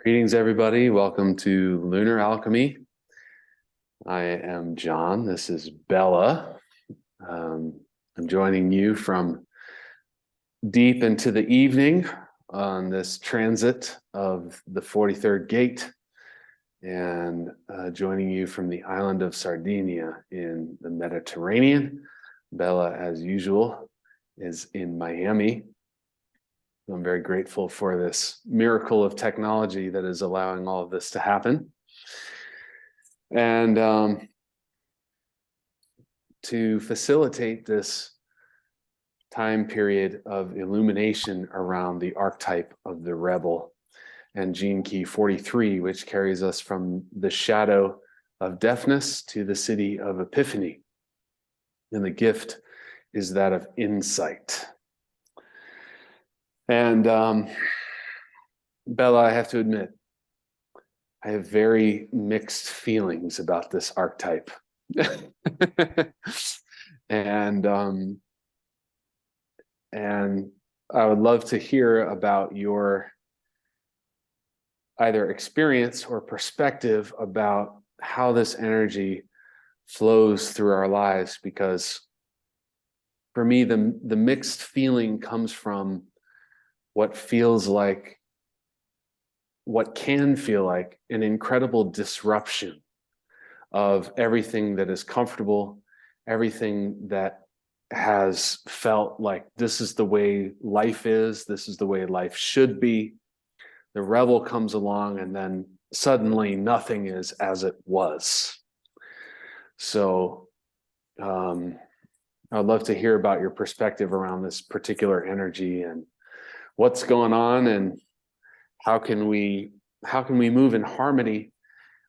Greetings, everybody. Welcome to Lunar Alchemy. I am John. This is Bella. I'm joining you from deep into the evening on this transit of the 43rd gate and joining you from the island of Sardinia in the Mediterranean. Bella, as usual, is in Miami. I'm very grateful for this miracle of technology that is allowing all of this to happen. And to facilitate this time period of illumination around the archetype of the rebel and gene key 43, which carries us from the shadow of deafness to the city of epiphany. And the gift is that of insight. And Bella, I have to admit, I have very mixed feelings about this archetype. and I would love to hear about your either experience or perspective about how this energy flows through our lives, because for me, the mixed feeling comes from what can feel like an incredible disruption of everything that is comfortable, everything that has felt like this is the way life is, this is the way life should be. The rebel comes along and then suddenly nothing is as it was. So I'd love to hear about your perspective around this particular energy and what's going on, and how can we move in harmony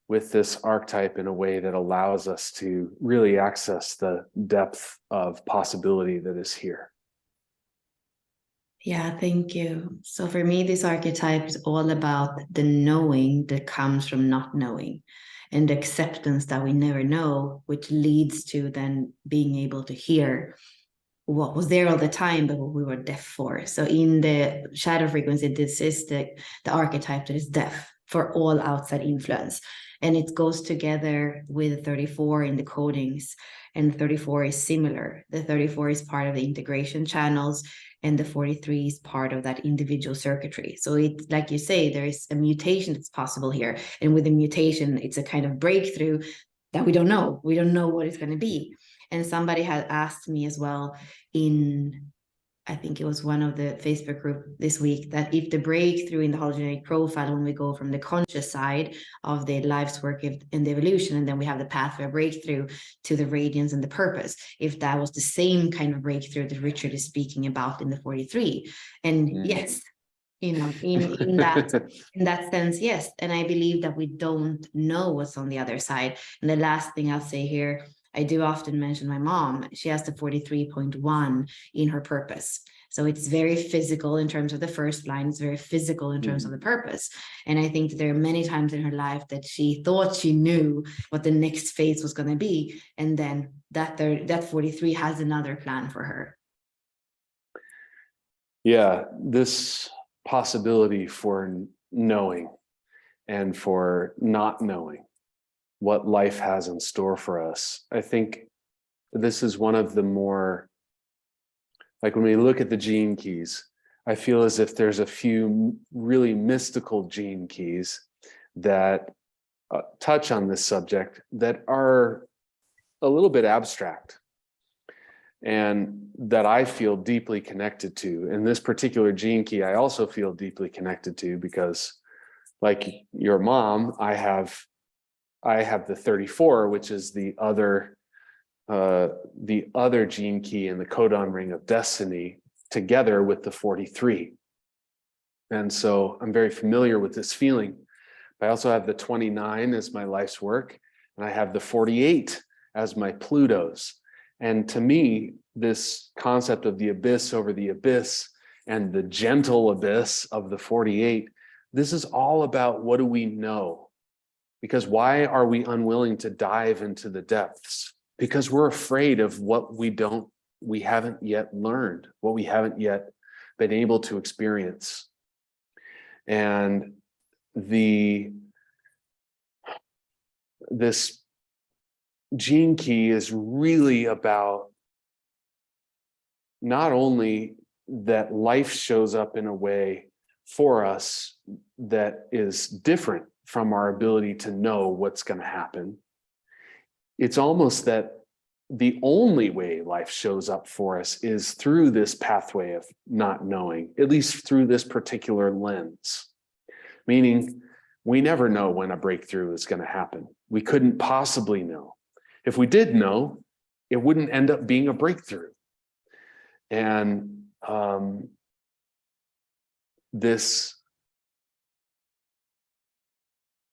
with this archetype in a way that allows us to really access the depth of possibility that is here. Yeah, thank you. So for me, this archetype is all about the knowing that comes from not knowing, and the acceptance that we never know, which leads to then being able to hear what was there all the time, but what we were deaf for. So in the shadow frequency, this is the archetype that is deaf for all outside influence. And it goes together with 34 in the codings, and 34 is similar. The 34 is part of the integration channels, and the 43 is part of that individual circuitry. So it's like you say, there is a mutation that's possible here. And with the mutation, it's a kind of breakthrough that we don't know. We don't know what it's going to be. And somebody had asked me as well I think it was one of the Facebook group this week, that if the breakthrough in the hologenetic profile, when we go from the conscious side of the life's work and the evolution, and then we have the pathway of breakthrough to the radiance and the purpose, if that was the same kind of breakthrough that Richard is speaking about in the 43. And yes, in that sense, yes. And I believe that we don't know what's on the other side. And the last thing I'll say here, I do often mention my mom. She has the 43.1 in her purpose. So it's very physical in terms of the first line. It's very physical in terms of the purpose. And I think there are many times in her life that she thought she knew what the next phase was going to be. And then that 43 has another plan for her. Yeah, this possibility for knowing and for not knowing what life has in store for us. I think this is one of the more, like when we look at the gene keys, I feel as if there's a few really mystical gene keys that touch on this subject that are a little bit abstract and that I feel deeply connected to. And this particular gene key, I also feel deeply connected to, because like your mom, I have the 34, which is the other gene key in the codon ring of destiny, together with the 43. And so I'm very familiar with this feeling. I also have the 29 as my life's work, and I have the 48 as my Pluto's. And to me, this concept of the abyss over the abyss and the gentle abyss of the 48, this is all about what do we know? Because why are we unwilling to dive into the depths? Because we're afraid of what we haven't yet learned, what we haven't yet been able to experience. And this gene key is really about not only that life shows up in a way for us that is different from our ability to know what's going to happen. It's almost that the only way life shows up for us is through this pathway of not knowing, at least through this particular lens. Meaning, we never know when a breakthrough is going to happen. We couldn't possibly know. If we did know, it wouldn't end up being a breakthrough. And this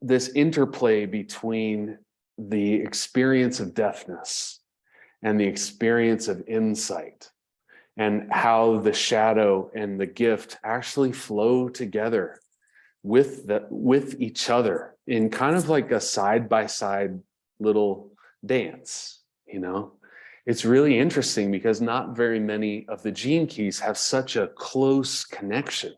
interplay between the experience of deafness and the experience of insight, and how the shadow and the gift actually flow together with each other in kind of like a side-by-side little dance, you know? It's really interesting because not very many of the gene keys have such a close connection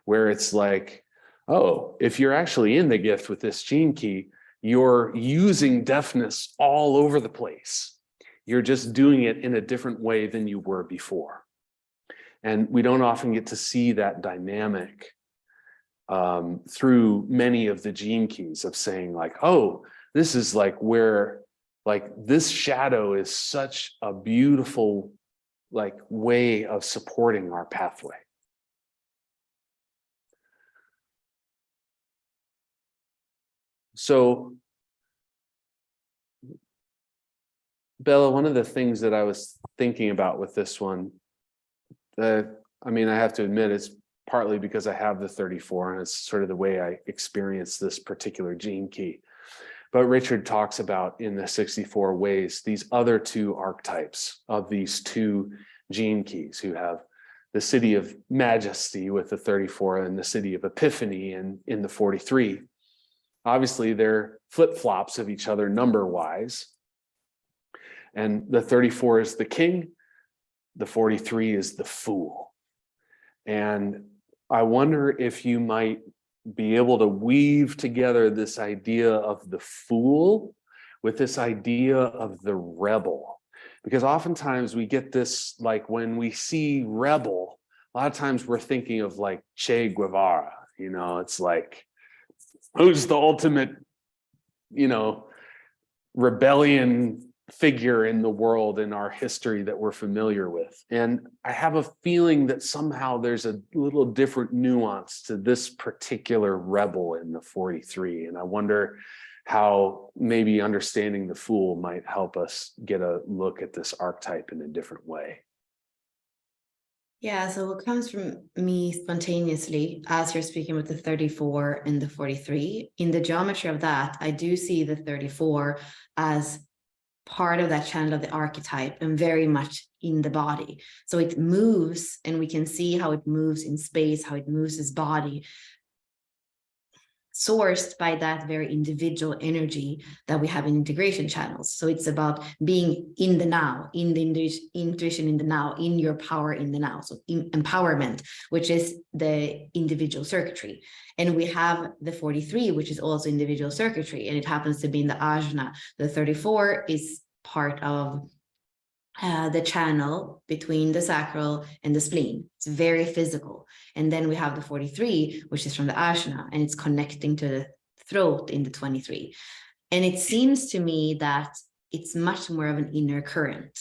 where it's like, oh, if you're actually in the gift with this gene key, you're using deafness all over the place. You're just doing it in a different way than you were before. And we don't often get to see that dynamic through many of the gene keys of saying like, oh, this is like where, like this shadow is such a beautiful like way of supporting our pathway. So, Bella, one of the things that I was thinking about with this one, I mean, I have to admit, it's partly because I have the 34 and it's sort of the way I experience this particular gene key. But Richard talks about in the 64 ways, these other two archetypes of these two gene keys who have the city of majesty with the 34 and the city of epiphany in the 43. Obviously, they're flip-flops of each other number-wise. And the 34 is the king, the 43 is the fool. And I wonder if you might be able to weave together this idea of the fool with this idea of the rebel. Because oftentimes we get this, like when we see rebel, a lot of times we're thinking of like Che Guevara, you know, it's like, who's the ultimate, you know, rebellion figure in the world in our history that we're familiar with. And I have a feeling that somehow there's a little different nuance to this particular rebel in the 43. And I wonder how maybe understanding the fool might help us get a look at this archetype in a different way. Yeah, so what comes from me spontaneously as you're speaking with the 34 and the 43, in the geometry of that, I do see the 34 as part of that channel of the archetype and very much in the body. So it moves and we can see how it moves in space, how it moves his body, sourced by that very individual energy that we have in integration channels. So it's about being in the now, in the intuition in the now, in your power in the now. So empowerment, which is the individual circuitry. And we have the 43, which is also individual circuitry, and it happens to be in the ajna. The 34 is part of the channel between the sacral and the spleen. It's very physical. And then we have the 43, which is from the ajna, and it's connecting to the throat in the 23. And it seems to me that it's much more of an inner current,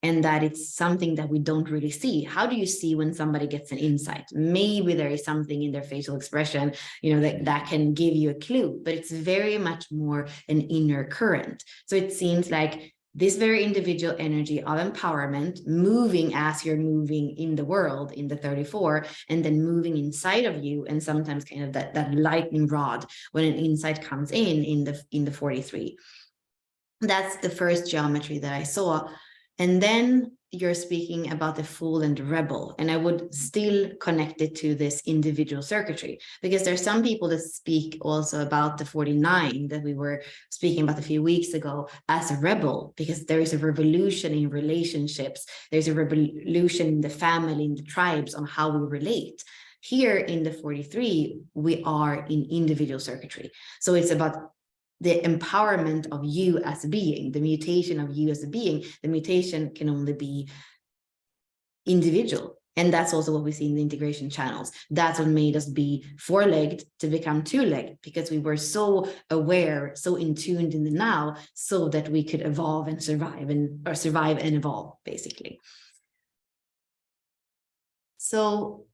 and that it's something that we don't really see. How do you see when somebody gets an insight? Maybe there is something in their facial expression, you know, that can give you a clue, but it's very much more an inner current. So it seems like this very individual energy of empowerment moving as you're moving in the world in the 34, and then moving inside of you, and sometimes kind of that lightning rod when an insight comes in the 43. That's the first geometry that I saw. And then you're speaking about the fool and the rebel, and I would still connect it to this individual circuitry, because there's some people that speak also about the 49 that we were speaking about a few weeks ago as a rebel, because there is a revolution in relationships, there's a revolution in the family, in the tribes, on how we relate. Here in the 43, we are in individual circuitry. So it's about the empowerment of you as a being, the mutation of you as a being. The mutation can only be individual. And that's also what we see in the integration channels. That's what made us be four-legged to become two-legged, because we were so aware, so in tuned in the now, so that we could evolve and survive, or survive and evolve, basically. So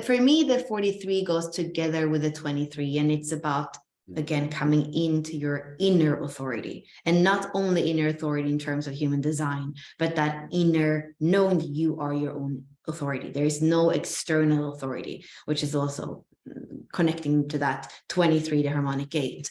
for me, the 43 goes together with the 23, and it's about, again, coming into your inner authority, and not only inner authority in terms of human design, but that inner knowing that you are your own authority. There is no external authority, which is also connecting to that 23, the harmonic gate.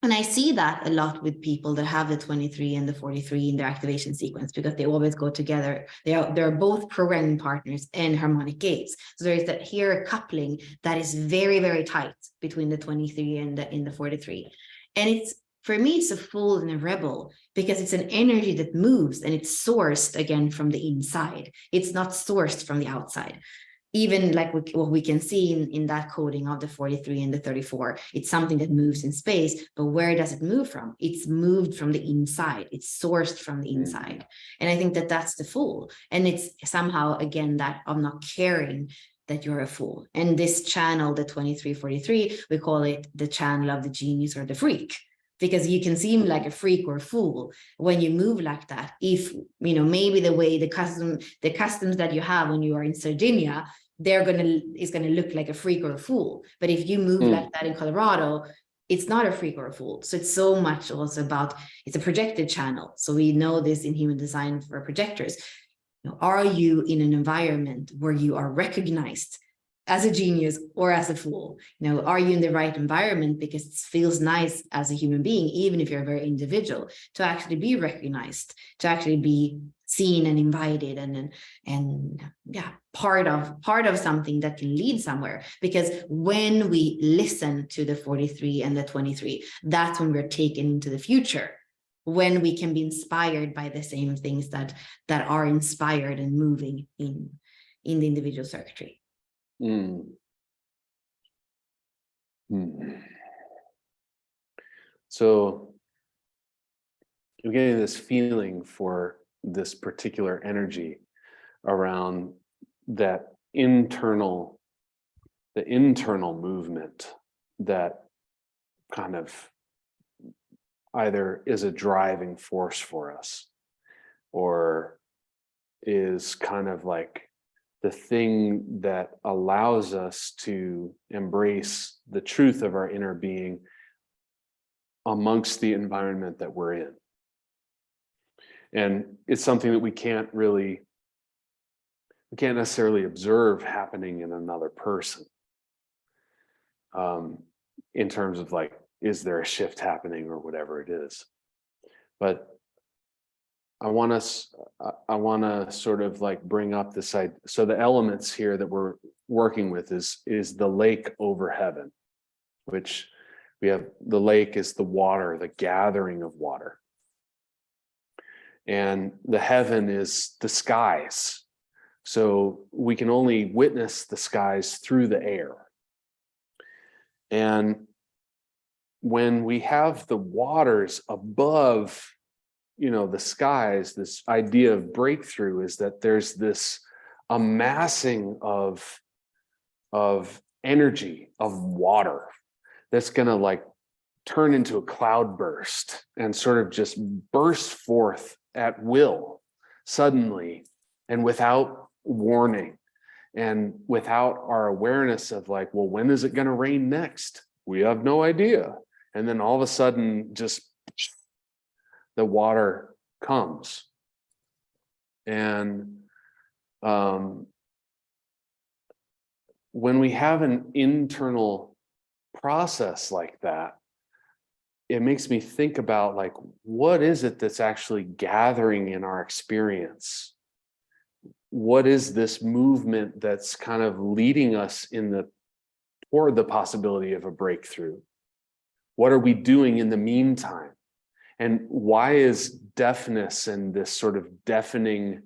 And I see that a lot with people that have the 23 and the 43 in their activation sequence, because they always go together. They're both programming partners and harmonic gates. So there is that here a coupling that is very, very tight between the 23 and the 43. And it's, for me, it's a fool and a rebel, because it's an energy that moves, and it's sourced again from the inside. It's not sourced from the outside. Even like what we can see in that coding of the 43 and the 34, it's something that moves in space, but where does it move from? It's moved from the inside. It's sourced from the inside. And I think that that's the fool. And it's somehow, again, that of not caring that you're a fool. And this channel, the 2343, we call it the channel of the genius or the freak, because you can seem like a freak or a fool when you move like that. If, maybe the way the customs that you have when you are in Sardinia, is gonna look like a freak or a fool. But if you move like that in Colorado, it's not a freak or a fool. So it's so much also about, it's a projected channel. So we know this in human design for projectors. Are you in an environment where you are recognized as a genius or as a fool? Are you in the right environment? Because it feels nice as a human being, even if you're a very individual, to actually be recognized, to actually be seen and invited, and part of something that can lead somewhere. Because when we listen to the 43 and the 23, that's when we're taken into the future, when we can be inspired by the same things that are inspired and moving in the individual circuitry. So I'm getting this feeling for this particular energy around the internal movement that kind of either is a driving force for us, or is kind of like the thing that allows us to embrace the truth of our inner being amongst the environment that we're in. And it's something that we can't necessarily observe happening in another person, in terms of like, is there a shift happening or whatever it is. But I want to sort of like bring up this side. So the elements here that we're working with is the lake over heaven, which we have. The lake is the water, the gathering of water. And the heaven is the skies. So we can only witness the skies through the air. And when we have the waters above, the skies, this idea of breakthrough is that there's this amassing of energy, of water, that's going to like turn into a cloud burst and sort of just burst forth at will, suddenly, and without warning, and without our awareness of like, well, when is it going to rain next? We have no idea. And then all of a sudden, just the water comes. And when we have an internal process like that, it makes me think about like, what is it that's actually gathering in our experience? What is this movement that's kind of leading us toward the possibility of a breakthrough? What are we doing in the meantime? And why is deafness and this sort of deafening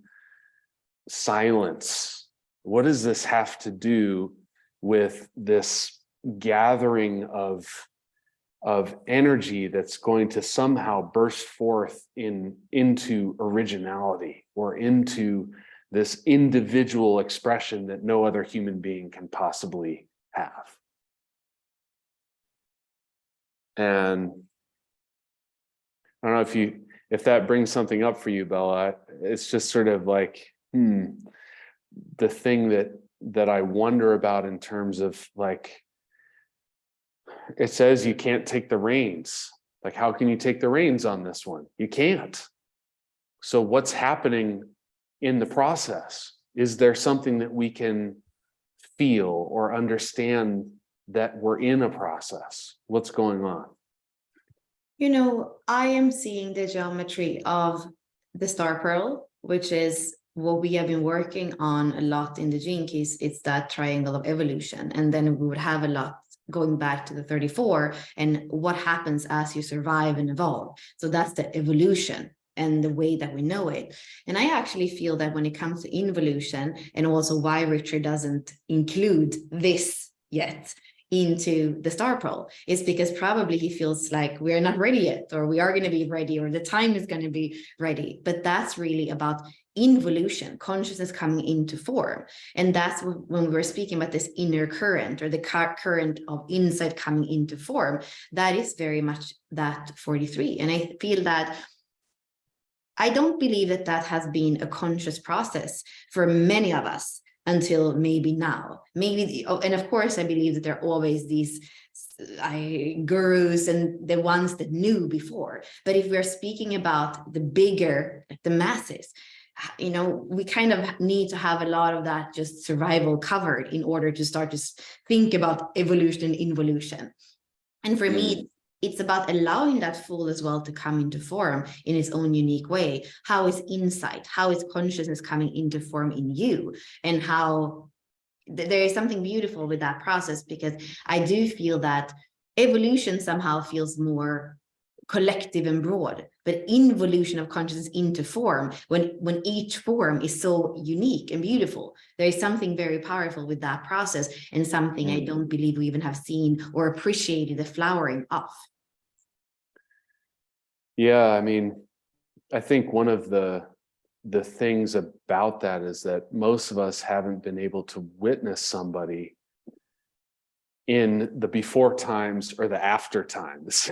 silence what does this have to do with this gathering of energy that's going to somehow burst forth into originality or into this individual expression that no other human being can possibly have? And I don't know if that brings something up for you, Bella. It's just sort of like, the thing that I wonder about in terms of, like, it says you can't take the reins. Like, how can you take the reins on this one? You can't. So what's happening in the process? Is there something that we can feel or understand that we're in a process? What's going on? I am seeing the geometry of the star pearl, which is what we have been working on a lot in the Gene Keys. It's that triangle of evolution. And then we would have a lot going back to the 34 and what happens as you survive and evolve. So that's the evolution and the way that we know it. And I actually feel that when it comes to involution, and also why Richard doesn't include this yet into the star pearl, is because probably he feels like we're not ready yet, or we are going to be ready, or the time is going to be ready. But that's really about involution, consciousness coming into form. And that's when we were speaking about this inner current, or the current of insight coming into form. That is very much that 43. And I feel that I don't believe that has been a conscious process for many of us until maybe now. And of course, I believe that there are always these gurus and the ones that knew before. But if we're speaking about the bigger, the masses, we kind of need to have a lot of that just survival covered in order to start to think about evolution and involution. And for me, it's about allowing that fool as well to come into form in its own unique way. How is insight, how is consciousness coming into form in you? And how there is something beautiful with that process, because I do feel that evolution somehow feels more collective and broad, but involution of consciousness into form, when each form is so unique and beautiful, there is something very powerful with that process, and something I don't believe we even have seen or appreciated the flowering of. Yeah, I mean, I think one of the things about that is that most of us haven't been able to witness somebody in the before times or the after times.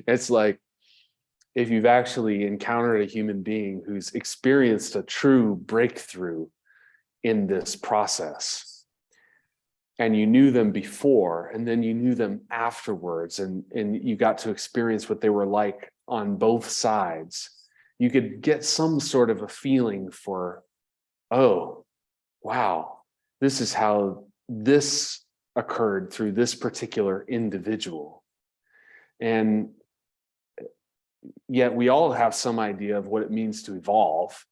It's like, if you've actually encountered a human being who's experienced a true breakthrough in this process, and you knew them before, and then you knew them afterwards, and you got to experience what they were like on both sides, you could get some sort of a feeling for, oh, wow, this is how this occurred through this particular individual. And yet we all have some idea of what it means to evolve,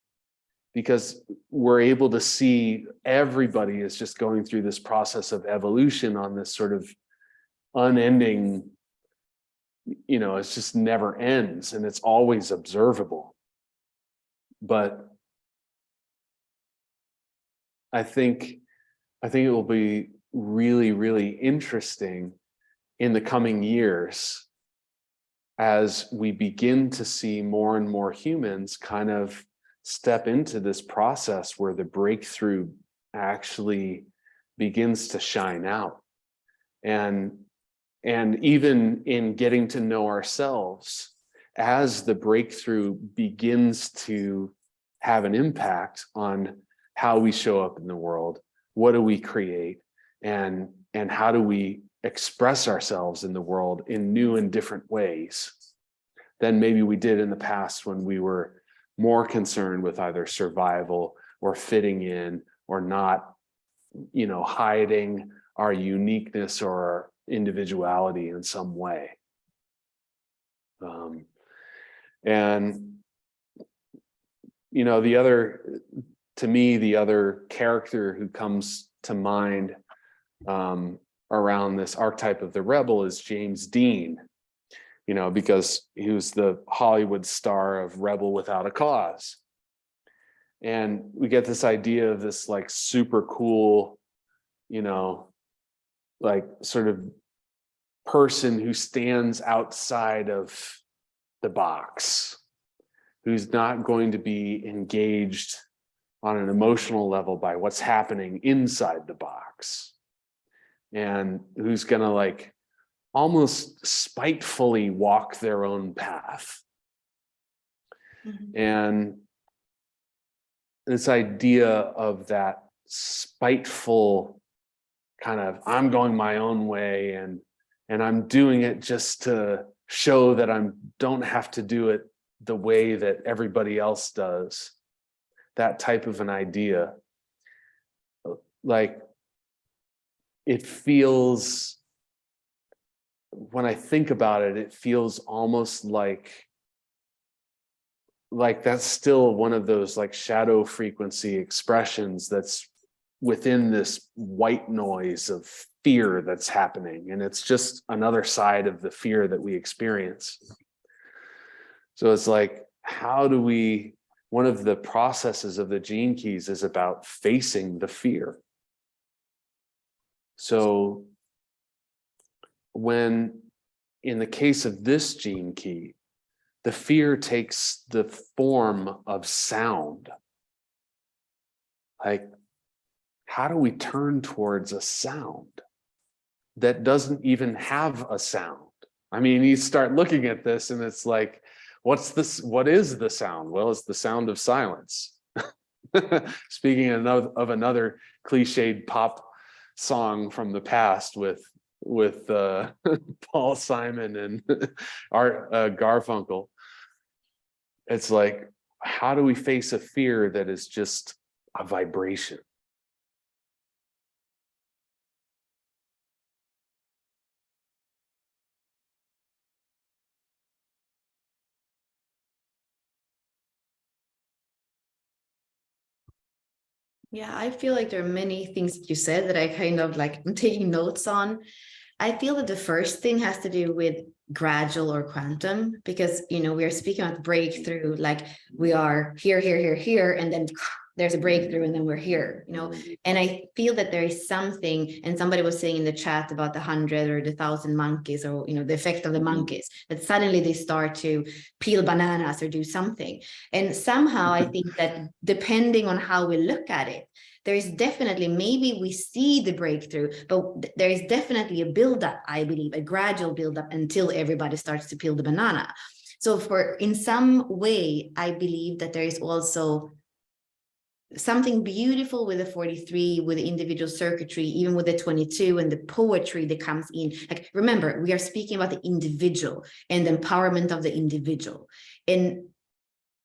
because we're able to see everybody is just going through this process of evolution on this sort of unending, it's just never ends, and it's always observable. But I think it will be really, really interesting in the coming years as we begin to see more and more humans kind of step into this process where the breakthrough actually begins to shine out. And even in getting to know ourselves, as the breakthrough begins to have an impact on how we show up in the world, what do we create, and how do we express ourselves in the world in new and different ways than maybe we did in the past, when we were more concerned with either survival or fitting in, or not, hiding our uniqueness or our individuality in some way. The other character who comes to mind around this archetype of the rebel is James Dean, because he was the Hollywood star of Rebel Without a Cause. And we get this idea of this like super cool, like sort of person who stands outside of the box, who's not going to be engaged on an emotional level by what's happening inside the box, and who's going to like almost spitefully walk their own path. And this idea of that spiteful kind of, I'm going my own way, and I'm doing it just to show that I don't have to do it the way that everybody else does. That type of an idea, like, it feels, when I think about it, it feels almost like that's still one of those like shadow frequency expressions that's within this white noise of fear that's happening. And it's just another side of the fear that we experience. So it's like, one of the processes of the gene keys is about facing the fear. So when, in the case of this gene key, the fear takes the form of sound. Like, how do we turn towards a sound that doesn't even have a sound? I mean, you start looking at this and it's like, what is the sound? Well, it's the sound of silence. Speaking of another cliched pop song from the past with Paul Simon and Art Garfunkel. It's like, how do we face a fear that is just a vibration? Yeah, I feel like there are many things that you said that I kind of like I'm taking notes on. I feel that the first thing has to do with gradual or quantum, because we are speaking about breakthrough, like we are here, and then there's a breakthrough, and then we're here, And I feel that there is something, and somebody was saying in the chat about the 100 or the 1,000 monkeys, or the effect of the monkeys, that suddenly they start to peel bananas or do something. And somehow I think that depending on how we look at it, there is definitely, maybe we see the breakthrough, but there is definitely a buildup, I believe, a gradual buildup until everybody starts to peel the banana. So in some way, I believe that there is also something beautiful with the 43, with the individual circuitry, even with the 22 and the poetry that comes in. Like, remember, we are speaking about the individual and the empowerment of the individual. And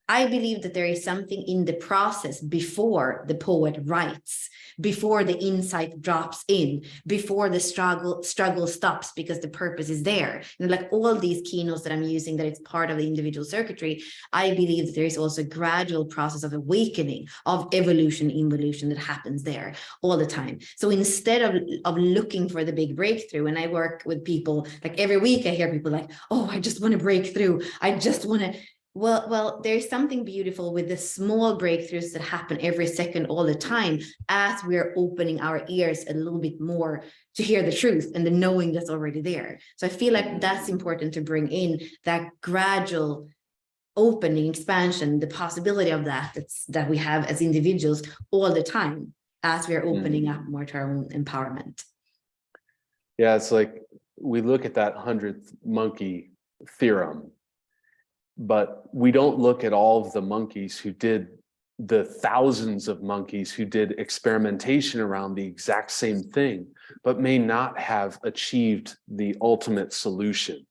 I believe that there is something in the process before the poet writes, before the insight drops in, before the struggle stops because the purpose is there. Like all these keynotes that I'm using, that it's part of the individual circuitry, I believe that there is also a gradual process of awakening, of evolution, involution that happens there all the time. So instead of looking for the big breakthrough, and I work with people, like every week I hear people like, oh, I just want to break through. I just want to. Well, there's something beautiful with the small breakthroughs that happen every second, all the time, as we're opening our ears a little bit more to hear the truth and the knowing that's already there. So I feel like that's important to bring in, that gradual opening, expansion, the possibility of that we have as individuals all the time as we're opening up more to our own empowerment. Yeah, it's like we look at that 100th monkey theorem, but we don't look at all of the monkeys who did, the thousands of monkeys who did experimentation around the exact same thing, but may not have achieved the ultimate solution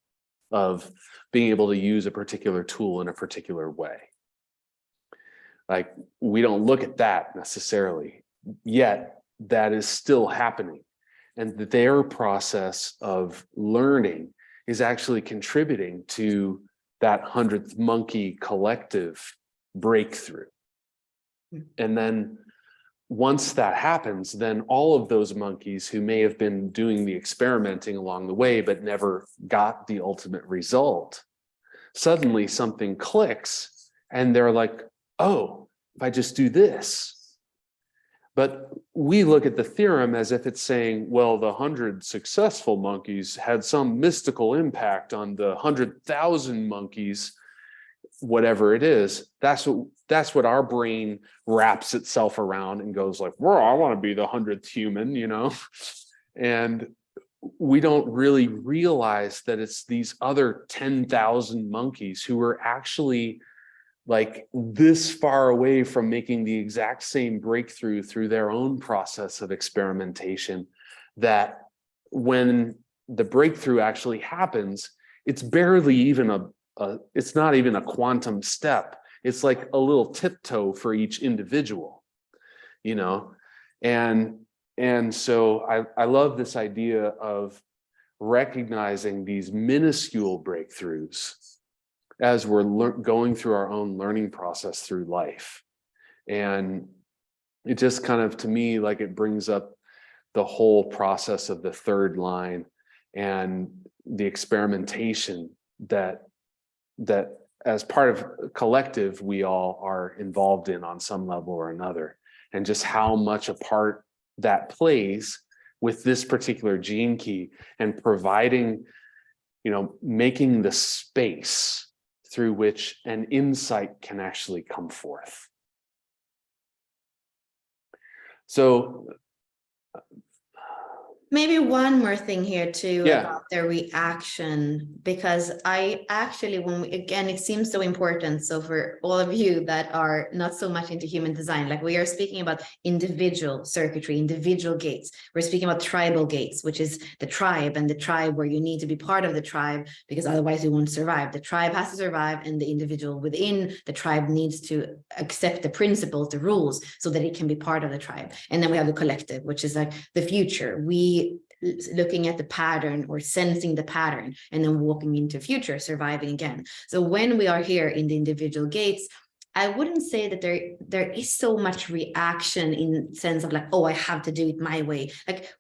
of being able to use a particular tool in a particular way. Like, we don't look at that necessarily, yet that is still happening. And their process of learning is actually contributing to that 100th monkey collective breakthrough. And then once that happens, then all of those monkeys who may have been doing the experimenting along the way but never got the ultimate result, suddenly something clicks and they're like, oh, if I just do this. But we look at the theorem as if it's saying, well, the 100 successful monkeys had some mystical impact on the 100,000 monkeys, whatever it is. That's what our brain wraps itself around and goes like, well, I want to be the 100th human, you know? And we don't really realize that it's these other 10,000 monkeys who are actually like this far away from making the exact same breakthrough through their own process of experimentation, that when the breakthrough actually happens, it's barely even it's not even a quantum step. It's like a little tiptoe for each individual, you know? And so I love this idea of recognizing these minuscule breakthroughs as we're going through our own learning process through life. And it just kind of, to me, like it brings up the whole process of the third line and the experimentation that as part of a collective, we all are involved in on some level or another, and just how much a part that plays with this particular gene key and providing, you know, making the space through which an insight can actually come forth. So maybe one more thing here too, yeah, about the reaction, because I actually, again, it seems so important. So for all of you that are not so much into human design, like we are speaking about individual circuitry, individual gates. We're speaking about tribal gates, which is the tribe, and the tribe where you need to be part of the tribe, because otherwise you won't survive. The tribe has to survive, and the individual within the tribe needs to accept the principles, the rules, so that it can be part of the tribe. And then we have the collective, which is like the future. We looking at the pattern or sensing the pattern and then walking into future, surviving again. So when we are here in the individual gates, I wouldn't say that there is so much reaction in sense of like, oh, I have to do it my way. Like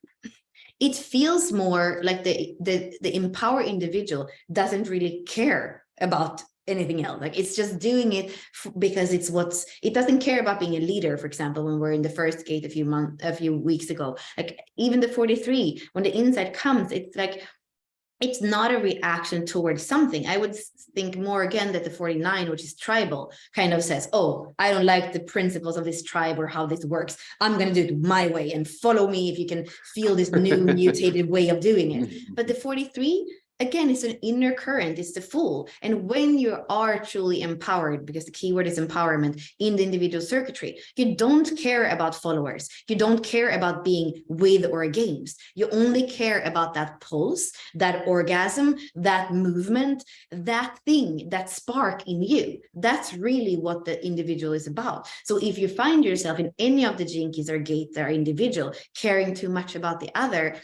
it feels more like the empowered individual doesn't really care about anything else. Like it's just doing it because it doesn't care about being a leader. For example, when we're in the first gate a few weeks ago, like even the 43, when the insight comes, it's like, it's not a reaction towards something. I would think more again that the 49, which is tribal, kind of says, oh, I don't like the principles of this tribe or how this works. I'm going to do it my way and follow me if you can feel this new mutated way of doing it. But the 43, again, it's an inner current, it's the Fool. And when you are truly empowered, because the keyword is empowerment in the individual circuitry, you don't care about followers. You don't care about being with or against. You only care about that pulse, that orgasm, that movement, that thing, that spark in you. That's really what the individual is about. So if you find yourself in any of the gene keys or gates that are individual, caring too much about the other,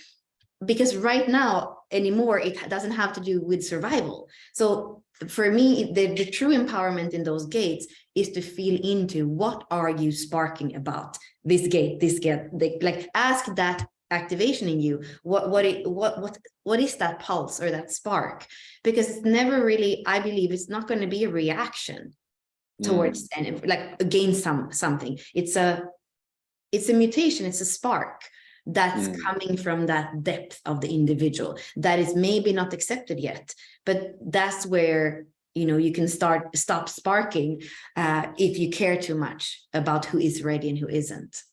because right now anymore, it doesn't have to do with survival. So for me, the true empowerment in those gates is to feel into what are you sparking about this gate, like ask that activation in you. What is that pulse or that spark? Because it's never really, I believe it's not going to be a reaction towards and like against something. It's a mutation, it's a spark that's coming from that depth of the individual that is maybe not accepted yet, but that's where, you know, you can stop sparking if you care too much about who is ready and who isn't.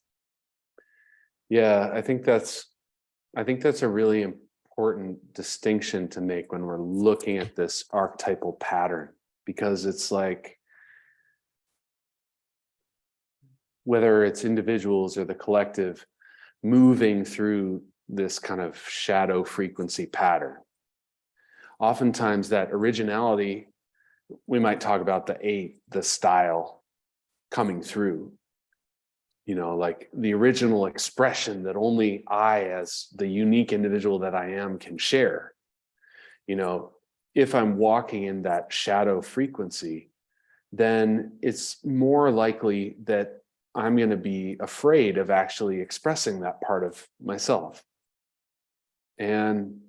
Yeah, I think that's a really important distinction to make when we're looking at this archetypal pattern, because it's like, whether it's individuals or the collective moving through this kind of shadow frequency pattern, oftentimes that originality, we might talk about the 8, the style coming through, you know, like the original expression that only I, as the unique individual that I am, can share. You know, if I'm walking in that shadow frequency, then it's more likely that I'm going to be afraid of actually expressing that part of myself. And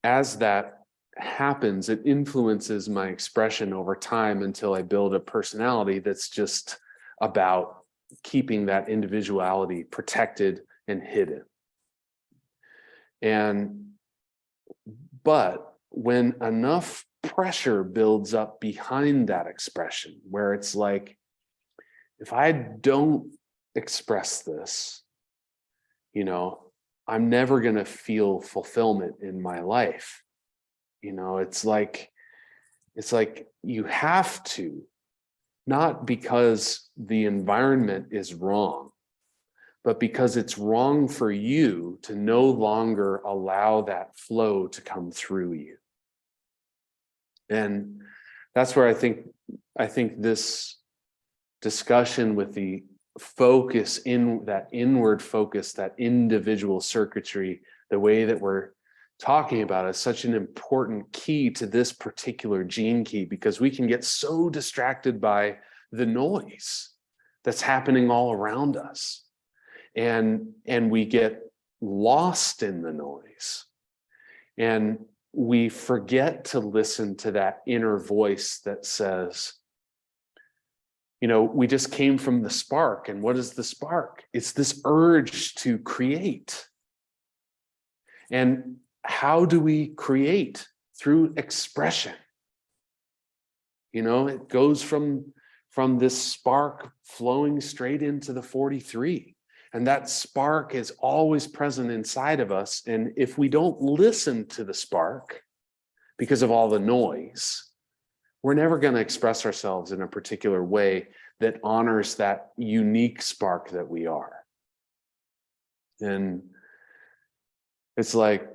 as that happens, it influences my expression over time until I build a personality that's just about keeping that individuality protected and hidden. But when enough pressure builds up behind that expression, where it's like, if I don't express this, I'm never going to feel fulfillment in my life. It's like you have to, not because the environment is wrong, but because it's wrong for you to no longer allow that flow to come through you. And that's where I think this discussion with the focus in that inward focus, that individual circuitry, the way that we're talking about is such an important key to this particular gene key, because we can get so distracted by the noise that's happening all around us. And we get lost in the noise. And we forget to listen to that inner voice that says, we just came from the spark. And what is the spark? It's this urge to create. And how do we create? Through expression. It goes from this spark flowing straight into the 43. And that spark is always present inside of us. And if we don't listen to the spark because of all the noise, we're never going to express ourselves in a particular way that honors that unique spark that we are. And it's like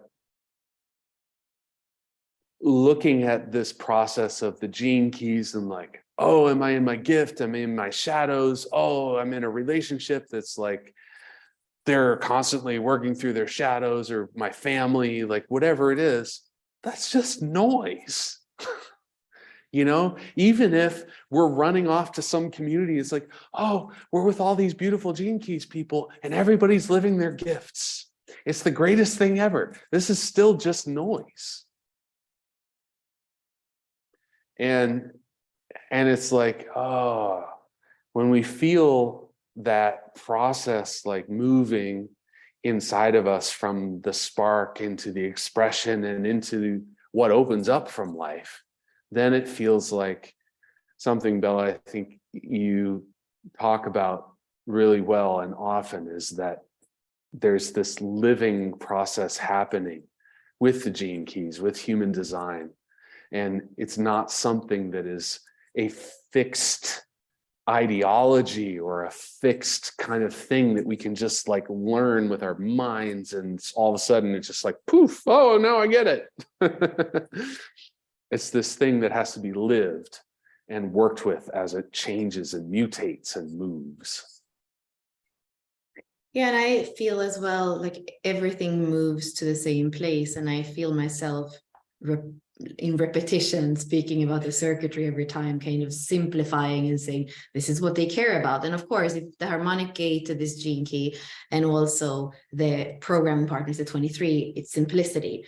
looking at this process of the gene keys and like, oh, am I in my gift? Am I in my shadows? Oh, I'm in a relationship that's like, they're constantly working through their shadows, or my family, like whatever it is, that's just noise. Even if we're running off to some community, it's like, oh, we're with all these beautiful gene keys people and everybody's living their gifts. It's the greatest thing ever. This is still just noise. And it's like, oh, when we feel that process like moving inside of us from the spark into the expression and into what opens up from life, then it feels like something, Bella, I think you talk about really well and often, is that there's this living process happening with the gene keys, with human design. And it's not something that is a fixed ideology or a fixed kind of thing that we can just like learn with our minds, and all of a sudden it's just like poof, oh, now I get it. It's this thing that has to be lived and worked with as it changes and mutates and moves. Yeah, and I feel as well like everything moves to the same place, and I feel myself in repetition speaking about the circuitry every time, kind of simplifying and saying this is what they care about. And of course, if the harmonic gate to this gene key and also the programming partners at 23, it's simplicity.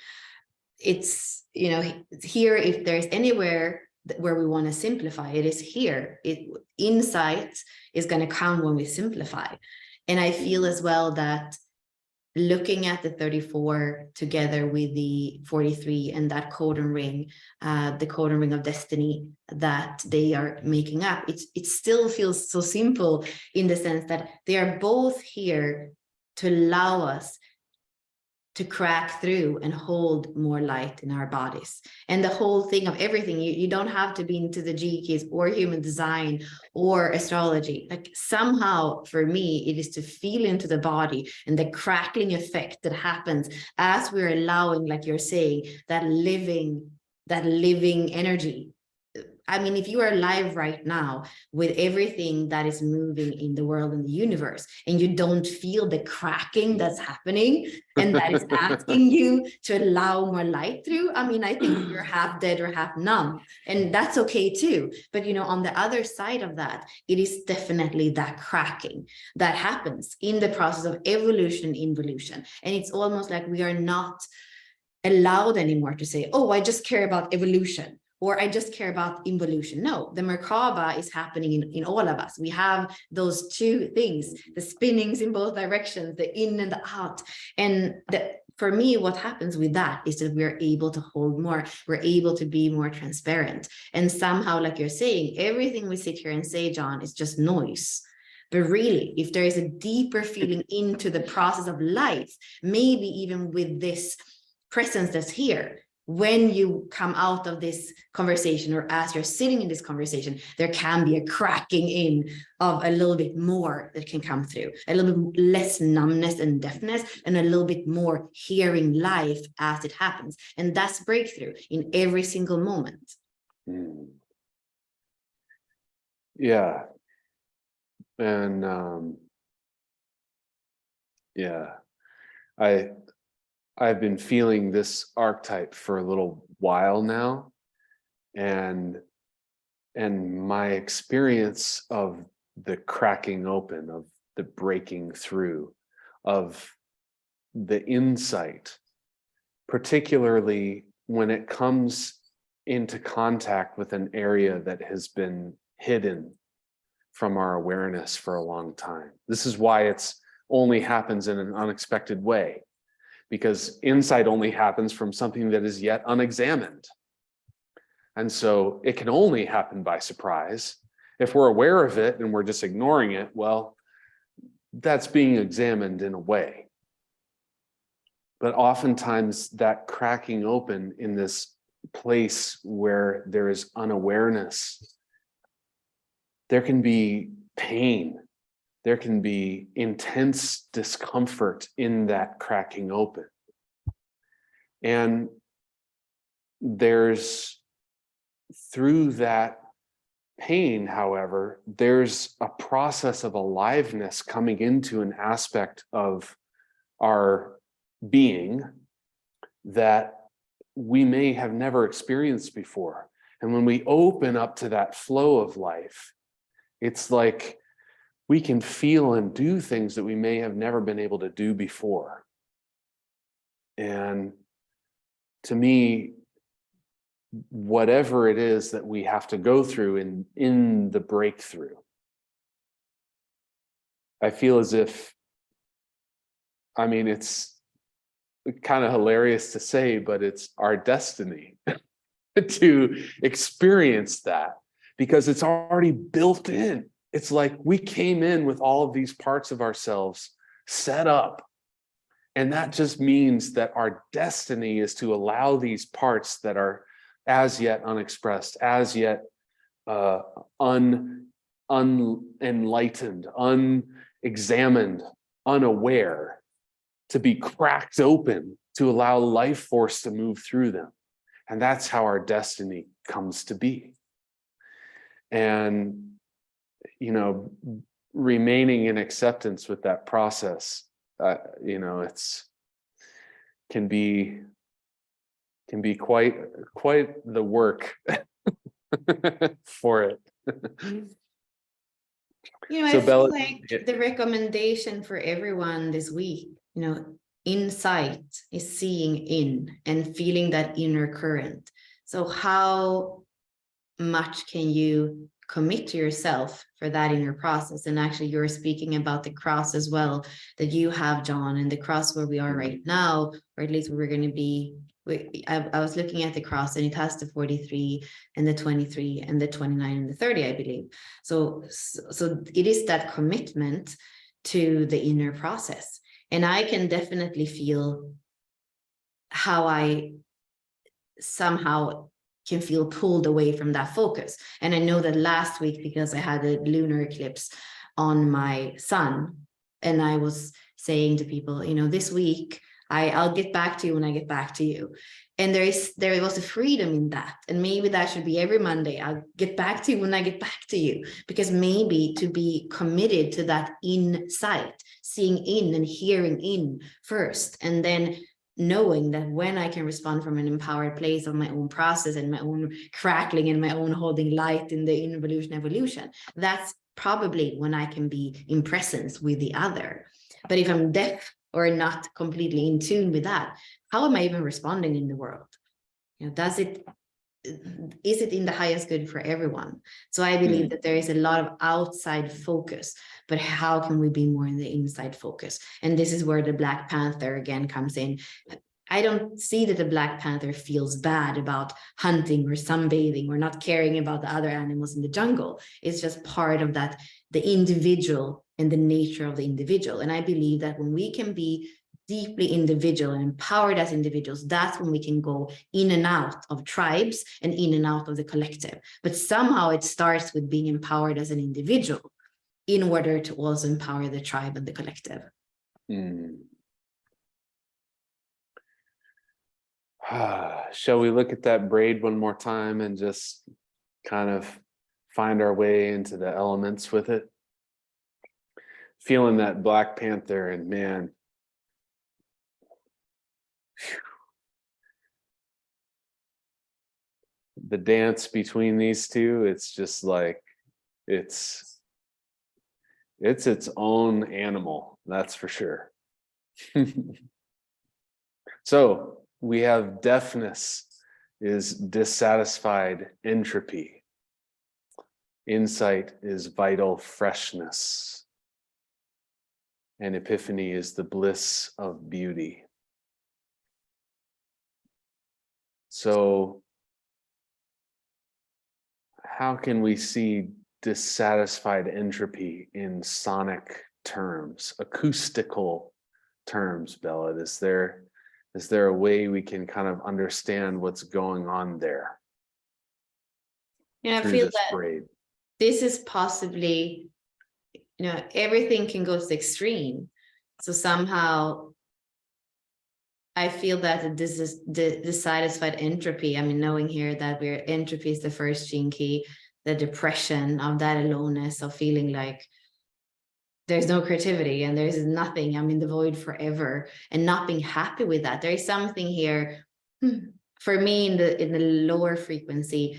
It's here, if there's anywhere where we want to simplify, it is here. Insight is going to come when we simplify. And I feel as well that looking at the 34 together with the 43 and that codon ring, the codon ring of destiny that they are making up, it still feels so simple in the sense that they are both here to allow us to crack through and hold more light in our bodies. And the whole thing of everything, you don't have to be into the G keys or human design or astrology. Like somehow for me, it is to feel into the body and the crackling effect that happens as we're allowing, like you're saying, that living energy. I mean, if you are alive right now with everything that is moving in the world and the universe, and you don't feel the cracking that's happening, and that is asking you to allow more light through, I mean, I think you're half dead or half numb, and that's okay too. But, on the other side of that, it is definitely that cracking that happens in the process of evolution, involution. And it's almost like we are not allowed anymore to say, oh, I just care about evolution, or I just care about involution. No, the Merkaba is happening in all of us. We have those two things, the spinnings in both directions, the in and the out. And for me, what happens with that is that we're able to hold more, we're able to be more transparent. And somehow, like you're saying, everything we sit here and say, John, is just noise. But really, if there is a deeper feeling into the process of life, maybe even with this presence that's here, when you come out of this conversation, or as you're sitting in this conversation, there can be a cracking in of a little bit more that can come through, a little bit less numbness and deafness, and a little bit more hearing life as it happens. And that's breakthrough in every single moment. Yeah. And yeah, I've been feeling this archetype for a little while now, and my experience of the cracking open, of the breaking through, of the insight, particularly when it comes into contact with an area that has been hidden from our awareness for a long time. This is why it's only happens in an unexpected way, because insight only happens from something that is yet unexamined. And so it can only happen by surprise. If we're aware of it and we're just ignoring it, well, that's being examined in a way. But oftentimes that cracking open in this place where there is unawareness, there can be pain. There can be intense discomfort in that cracking open. And through that pain, however, there's a process of aliveness coming into an aspect of our being that we may have never experienced before. And when we open up to that flow of life, it's like we can feel and do things that we may have never been able to do before. And to me, whatever it is that we have to go through in the breakthrough, I feel as if, I mean, it's kind of hilarious to say, but it's our destiny to experience that, because it's already built in. It's like we came in with all of these parts of ourselves set up. And that just means that our destiny is to allow these parts that are as yet unexpressed, as yet unenlightened, unexamined, unaware, to be cracked open, to allow life force to move through them. And that's how our destiny comes to be. And, you know, remaining in acceptance with that process, you know, can be quite the work for it. You know, So I feel Bella, like the recommendation for everyone this week, you know, insight is seeing in and feeling that inner current. So how much can you commit to yourself for that inner process? And actually, you're speaking about the cross as well that you have, John, and the cross where we are right now, or at least where we're going to be. I was looking at the cross, and it has the 43 and the 23 and the 29 and the 30, I believe. So it is that commitment to the inner process. And I can definitely feel how I somehow can feel pulled away from that focus. And I know that last week, because I had a lunar eclipse on my sun, and I was saying to people, you know, this week, I'll get back to you when I get back to you. And there was a freedom in that. And maybe that should be every Monday. I'll get back to you when I get back to you, because maybe to be committed to that insight, seeing in and hearing in first, and then knowing that when I can respond from an empowered place of my own process and my own crackling and my own holding light in the involution evolution, that's probably when I can be in presence with the other. But if I'm deaf or not completely in tune with that, how am I even responding in the world? Is it in the highest good for everyone? So I believe that there is a lot of outside focus, but how can we be more in the inside focus? And this is where the Black Panther again comes in. I don't see that the Black Panther feels bad about hunting or sunbathing or not caring about the other animals in the jungle. It's just part of that, the individual and the nature of the individual. And I believe that when we can be deeply individual and empowered as individuals, that's when we can go in and out of tribes and in and out of the collective. But somehow it starts with being empowered as an individual in order to also empower the tribe and the collective. Shall we look at that braid one more time and just kind of find our way into the elements with it? Feeling that Black Panther, and man, the dance between these two, it's just like, it's its own animal, that's for sure. So we have deafness is dissatisfied entropy. Insight is vital freshness. And epiphany is the bliss of beauty. So how can we see dissatisfied entropy in sonic terms, acoustical terms, Bella? Is there a way we can kind of understand what's going on there? I through feel this that braid? this is possibly, everything can go to the extreme. So somehow I feel that this is the dissatisfied entropy. I mean, knowing here that entropy is the first gene key, the depression of that aloneness, of feeling like there's no creativity and there's nothing, I'm in the void forever, and not being happy with that. There is something here, for me, in the lower frequency,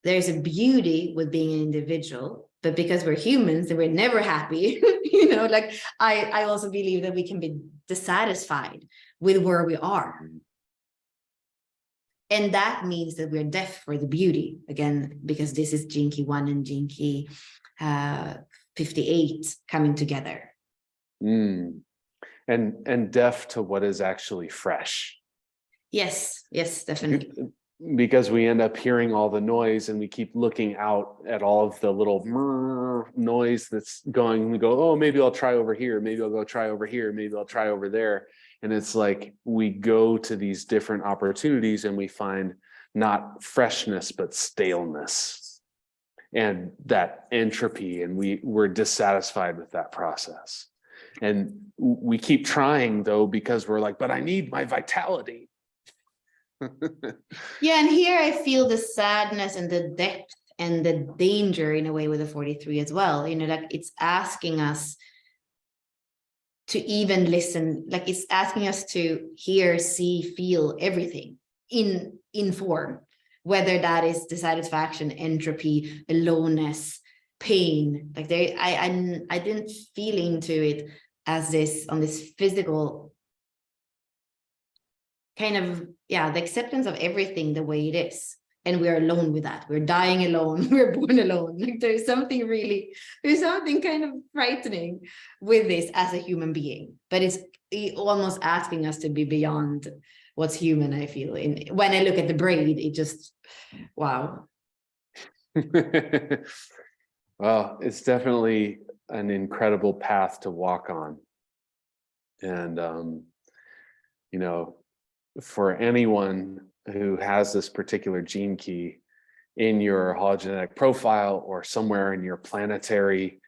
there's a beauty with being an individual, but because we're humans and we're never happy, like I also believe that we can be dissatisfied with where we are. And that means that we're deaf for the beauty, again, because this is Gene Key 1 and Gene Key 58 coming together. And deaf to what is actually fresh. Yes, definitely. Because we end up hearing all the noise and we keep looking out at all of the little noise that's going. We go, oh, maybe I'll try over here. Maybe I'll go try over here. Maybe I'll try over there. And it's like we go to these different opportunities and we find not freshness, but staleness and that entropy. And we're dissatisfied with that process. And we keep trying, though, because we're like, but I need my vitality. Yeah, and here I feel the sadness and the depth and the danger in a way with the 43 as well. Like it's asking us to even listen, like it's asking us to hear, see, feel everything in form, whether that is dissatisfaction, entropy, aloneness, pain. Like I didn't feel into it as this on this physical kind of, the acceptance of everything the way it is. And we're alone with that. We're dying alone. We're born alone. Like there's something kind of frightening with this as a human being. But it's almost asking us to be beyond what's human, I feel. When I look at the braid, it just, wow. Well, it's definitely an incredible path to walk on. And, for anyone who has this particular gene key in your hologenetic profile or somewhere in your planetary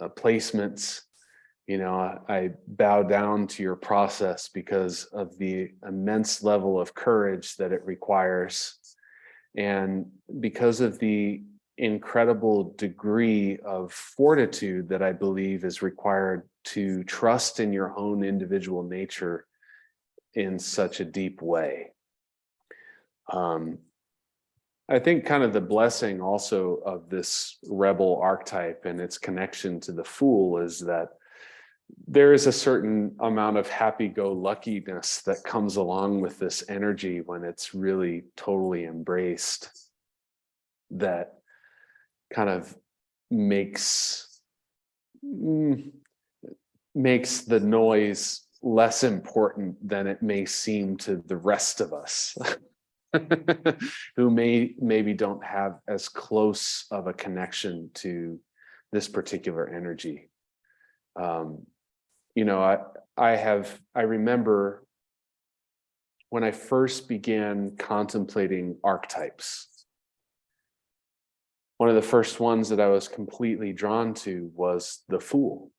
placements, I bow down to your process because of the immense level of courage that it requires, and because of the incredible degree of fortitude that I believe is required to trust in your own individual nature in such a deep way. I think kind of the blessing also of this rebel archetype and its connection to the fool is that there is a certain amount of happy-go-luckiness that comes along with this energy when it's really totally embraced, that kind of makes the noise less important than it may seem to the rest of us. Who maybe don't have as close of a connection to this particular energy. You know, I remember when I first began contemplating archetypes, one of the first ones that I was completely drawn to was the Fool,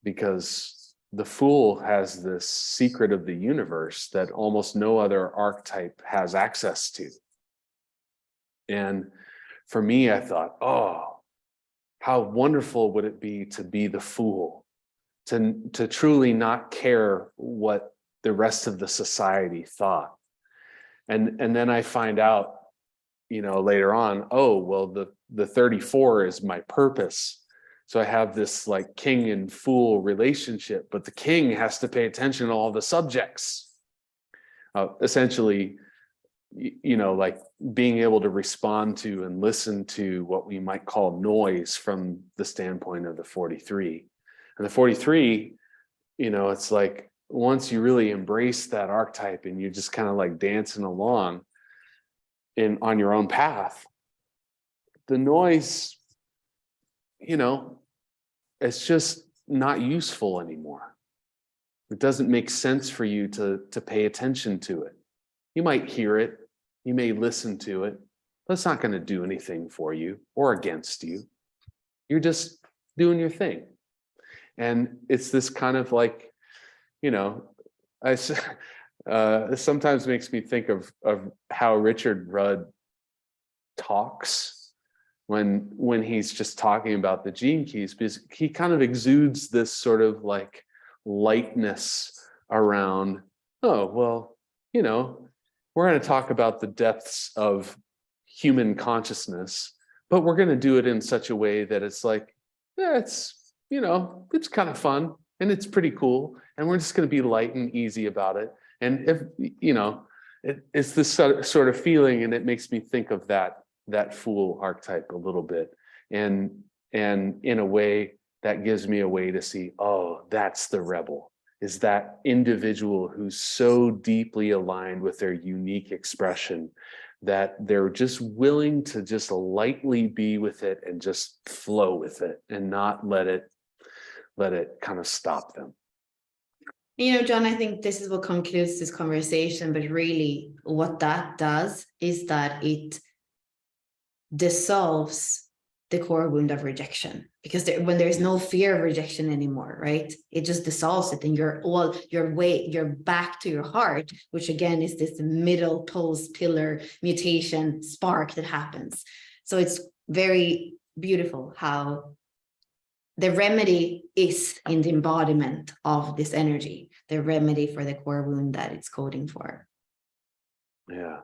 because the Fool has this secret of the universe that almost no other archetype has access to. And for me, I thought, oh, how wonderful would it be to be the Fool, to truly not care what the rest of the society thought. And then I find out, you know, later on, oh, well, the 34 is my purpose. So I have this like king and fool relationship, but the king has to pay attention to all the subjects. Essentially, you know, like being able to respond to and listen to what we might call noise from the standpoint of the 43. And the 43, you know, it's like once you really embrace that archetype and you're just kind of like dancing along on your own path, the noise, you know, it's just not useful anymore. It doesn't make sense for you to pay attention to it. You might hear it, you may listen to it, but it's not going to do anything for you or against you. You're just doing your thing. And it's this kind of like, you know, it sometimes makes me think of how Richard Rudd talks when he's just talking about the gene keys, because he kind of exudes this sort of like lightness around, oh, well, you know, we're going to talk about the depths of human consciousness, but we're going to do it in such a way that it's like, yeah, it's, you know, it's kind of fun and it's pretty cool. And we're just going to be light and easy about it. And if, you know, it's this sort of feeling, and it makes me think of that fool archetype a little bit. And in a way that gives me a way to see, oh, that's the rebel, is that individual who's so deeply aligned with their unique expression that they're just willing to just lightly be with it and just flow with it and not let it kind of stop them. You know, John, I think this is what concludes this conversation, but really what that does is that it dissolves the core wound of rejection, because when there's no fear of rejection anymore, right? It just dissolves it, and you're back to your heart, which again is this middle pulse pillar mutation spark that happens. So it's very beautiful how the remedy is in the embodiment of this energy, the remedy for the core wound that it's coding for. Yeah,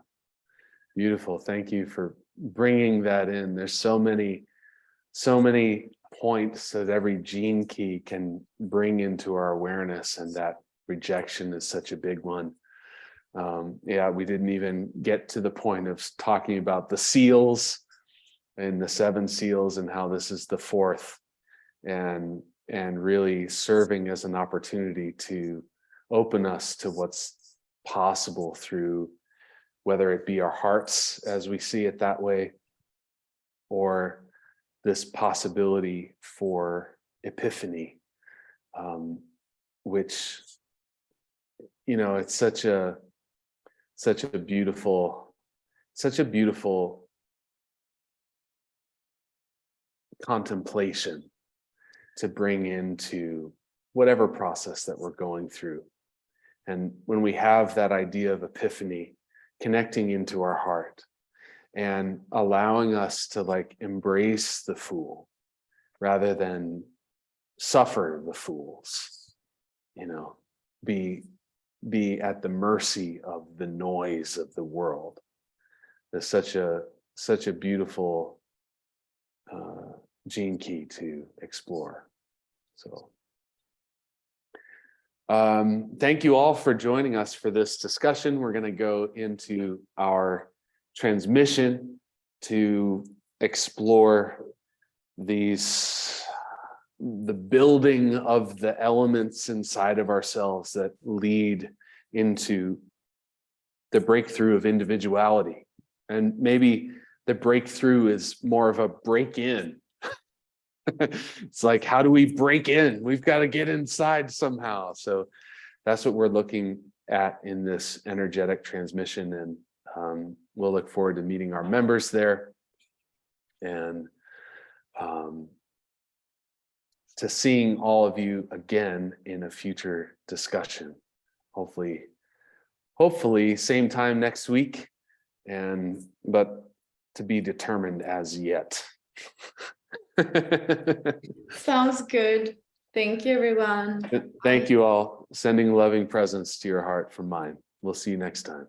beautiful. Thank you for bringing that in. There's so many points that every gene key can bring into our awareness, and that rejection is such a big one. Yeah, we didn't even get to the point of talking about the seals and the 7 seals and how this is the 4th, and really serving as an opportunity to open us to what's possible through, whether it be our hearts as we see it that way, or this possibility for epiphany, which, you know, it's such a beautiful contemplation to bring into whatever process that we're going through. And when we have that idea of epiphany connecting into our heart and allowing us to like embrace the fool rather than suffer the fools, you know, be at the mercy of the noise of the world. There's such a such a beautiful gene key to explore. So thank you all for joining us for this discussion. We're going to go into our transmission to explore the building of the elements inside of ourselves that lead into the breakthrough of individuality. And maybe the breakthrough is more of a break-in. It's like, how do we break in? We've got to get inside somehow. So that's what we're looking at in this energetic transmission. And we'll look forward to meeting our members there and to seeing all of you again in a future discussion. Hopefully same time next week, but to be determined as yet. Sounds good. Thank you, everyone. Thank you all. Sending loving presence to your heart from mine. We'll see you next time.